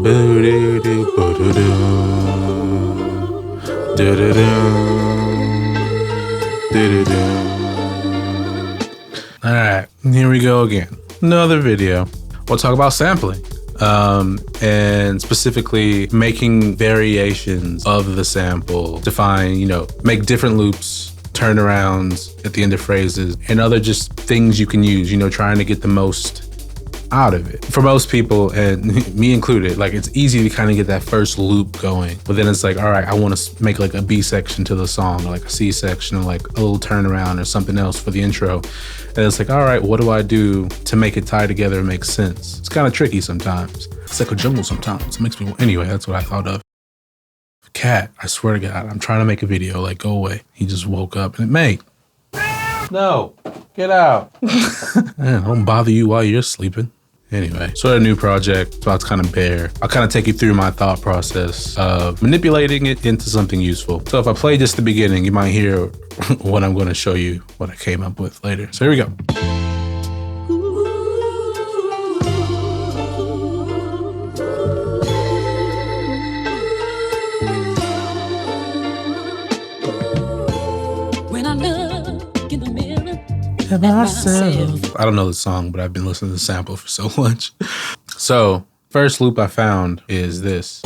All right, here we go again. Another video. We'll talk about sampling. And specifically making variations of the sample to find, make different loops, turnarounds at the end of phrases, and other just things you can use, trying to get the most out of it. For most people, and me included, like it's easy to kind of get that first loop going, but then it's like, all right, I want to make like a B section to the song, or like a C section, or like a little turnaround or something else for the intro. And it's like, all right, what do I do to make it tie together and make sense? It's kind of tricky sometimes. It's like a jungle sometimes. It makes me, anyway, that's what I thought of. Cat, I swear to God, I'm trying to make a video, like go away. He just woke up and mate, no, get out. Man, I don't bother you while you're sleeping. Anyway, so a new project, so it's kind of bare. I'll kind of take you through my thought process of manipulating it into something useful. So if I play just the beginning, you might hear what I'm going to show you, what I came up with later. So here we go. When I look in the mirror at myself. I don't know the song, but I've been listening to the sample for so much. So first loop I found is this.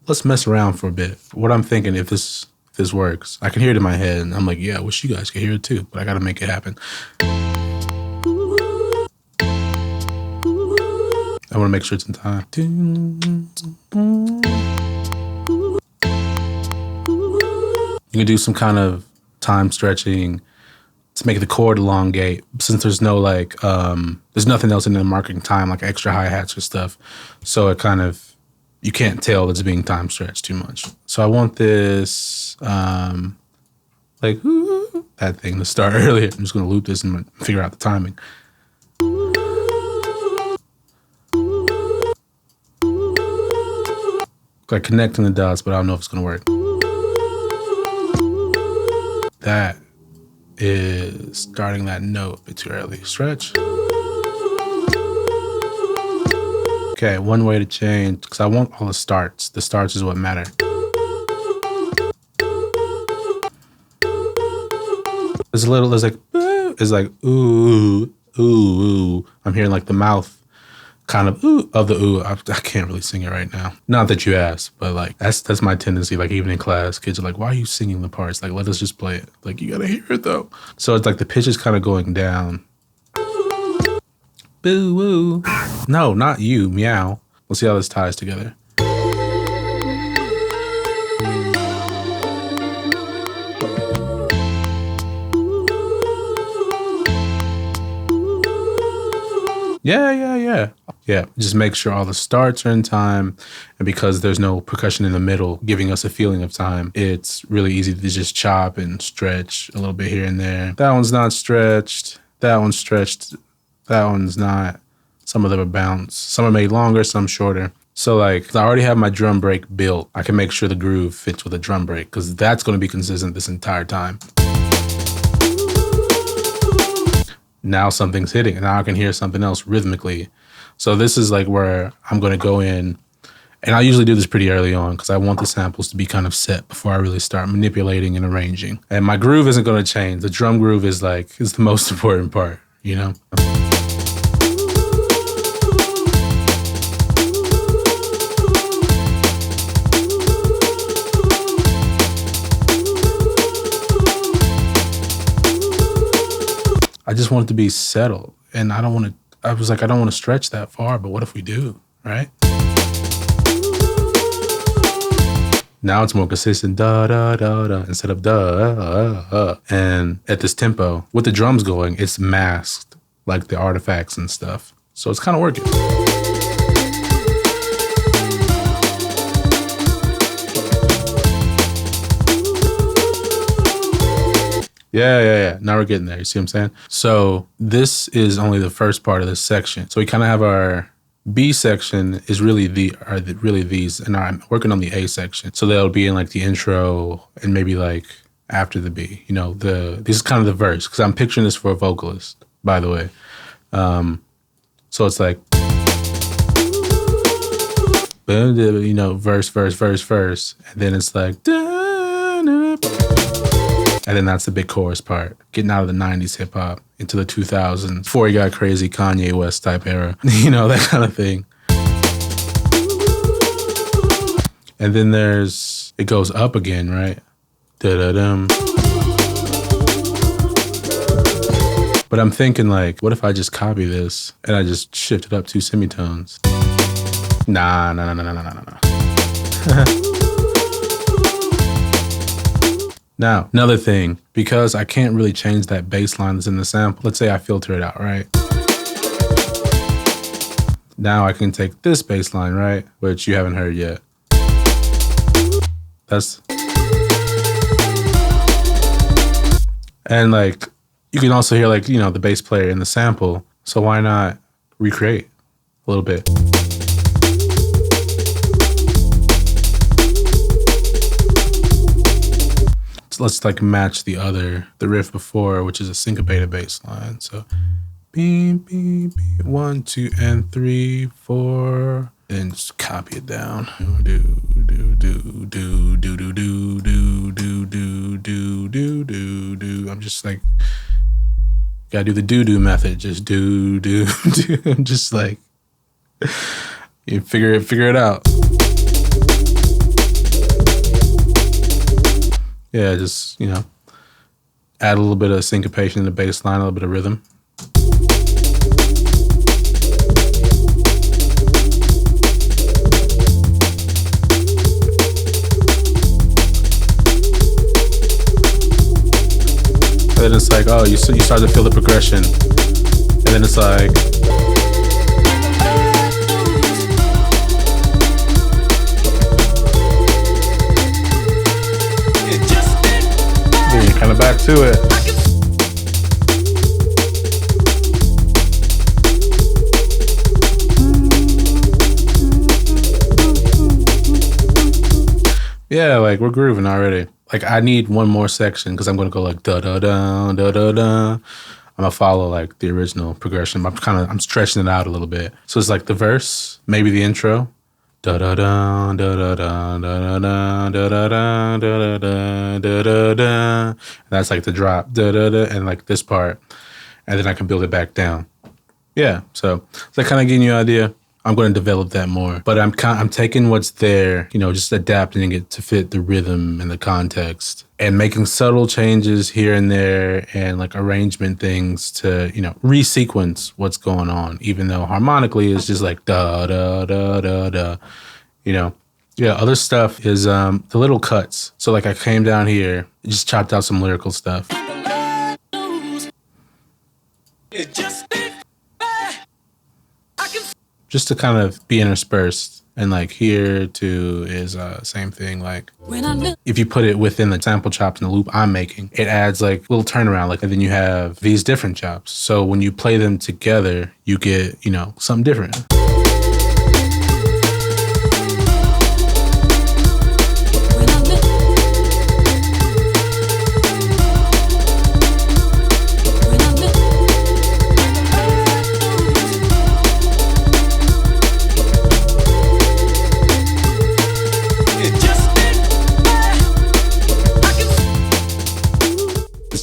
Let's mess around for a bit. What I'm thinking, if this works, I can hear it in my head, and I'm like, yeah, I wish you guys could hear it too, but I gotta make it happen. I wanna make sure it's in time. You can do some kind of time stretching to make the chord elongate, since there's no there's nothing else in the marking time, like extra hi-hats or stuff. So it kind of, you can't tell it's being time stretched too much. So I want this, that thing to start earlier. I'm just gonna loop this and figure out the timing. Like connecting the dots, but I don't know if it's gonna work. That is starting that note a bit too early. Stretch. Okay, one way to change, because I want all the starts. The starts is what matter. There's like ooh, ooh, ooh. I'm hearing like the mouth kind of ooh of the ooh. I can't really sing it right now. Not that you asked, but like that's my tendency. Like even in class, kids are like, why are you singing the parts? Like, let us just play it. Like, you gotta hear it though. So it's like the pitch is kind of going down. Boo woo. No, not you, meow. We'll see how this ties together. Yeah, just make sure all the starts are in time. And because there's no percussion in the middle giving us a feeling of time, it's really easy to just chop and stretch a little bit here and there. That one's not stretched. That one's stretched. That one's not. Some of them are bounced. Some are made longer, some shorter. So like, I already have my drum break built. I can make sure the groove fits with a drum break, because that's going to be consistent this entire time. Now something's hitting, and now I can hear something else rhythmically. So this is like where I'm going to go in, and I usually do this pretty early on because I want the samples to be kind of set before I really start manipulating and arranging. And my groove isn't going to change. The drum groove is the most important part, you know? I just want it to be settled, and I don't want to stretch that far, but what if we do, right? Now it's more consistent, da, da, da, da, instead of da, and at this tempo, with the drums going, it's masked, like the artifacts and stuff. So it's kind of working. Yeah. Now we're getting there. You see what I'm saying? So this is only the first part of this section. So we kind of have our B section is really really these, and I'm working on the A section. So they'll be in like the intro and maybe like after the B. You know, this is kind of the verse because I'm picturing this for a vocalist, by the way. So it's like, you know, verse, and then it's like, and then that's the big chorus part, getting out of the 90s hip hop into the 2000s before he got crazy Kanye West type era, you know, that kind of thing. And then it goes up again, right? Da-da-dum. But I'm thinking like, what if I just copy this and I just shift it up 2 semitones? Nah. Now, another thing, because I can't really change that bass line that's in the sample. Let's say I filter it out, right? Now I can take this bass line, right? Which you haven't heard yet. And like, you can also hear like, you know, the bass player in the sample. So why not recreate a little bit? Let's like match the riff before, which is a syncopated bass line. So beep, beep, beep, 1, 2, and 3, 4, and just copy it down. Do. I'm just like, gotta do the do method. Just do. I'm just like, you figure it out. Yeah, just, you know, add a little bit of syncopation in the bass line, a little bit of rhythm. And then it's like, oh, you start to feel the progression. And then it's like, kind of back to it. Yeah, like we're grooving already. Like I need one more section because I'm gonna go like da da da da da da. I'm gonna follow like the original progression. I'm stretching it out a little bit. So it's like the verse, maybe the intro. Da da da da da da da da da da da da da da da. That's like the drop, da da da, and like this part, and then I can build it back down. Yeah, so that kind of giving you an idea. I'm going to develop that more, but I'm taking what's there, you know, just adapting it to fit the rhythm and the context, and making subtle changes here and there, and like arrangement things to, you know, resequence what's going on, even though harmonically it's just like da da da da da, you know. Yeah, other stuff is the little cuts. So like I came down here, just chopped out some lyrical stuff. Just to kind of be interspersed. And like here too is same thing. Like if you put it within the sample chops and the loop I'm making, it adds like little turnaround. Like, and then you have these different chops. So when you play them together, you get, you know, something different.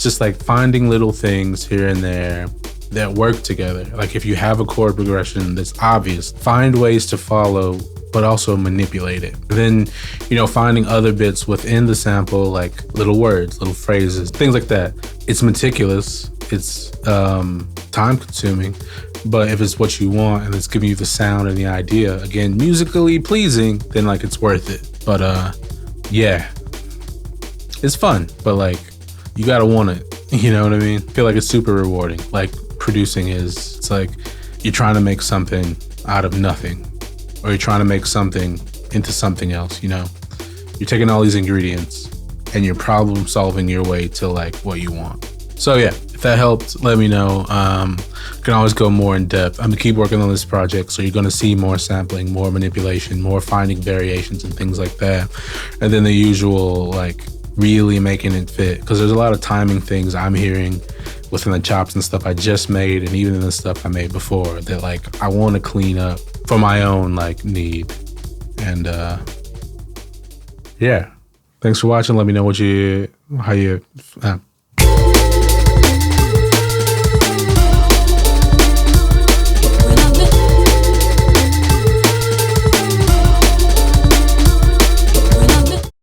Just like finding little things here and there that work together. Like if you have a chord progression that's obvious, find ways to follow, but also manipulate it. Then, you know, finding other bits within the sample, like little words, little phrases, things like that. It's meticulous, it's time consuming, but if it's what you want and it's giving you the sound and the idea, again, musically pleasing, then like it's worth it. But yeah, it's fun, but like, you gotta want it, you know what I mean? I feel like it's super rewarding. Like producing is, it's like you're trying to make something out of nothing, or you're trying to make something into something else, you know? You're taking all these ingredients and you're problem solving your way to like what you want. So yeah, if that helped, let me know. You can always go more in depth. I'm gonna keep working on this project, so you're gonna see more sampling, more manipulation, more finding variations and things like that. And then the usual, like, really making it fit, because there's a lot of timing things I'm hearing within the chops and stuff I just made, and even in the stuff I made before, that like I want to clean up for my own like need. And yeah, thanks for watching. Let me know how you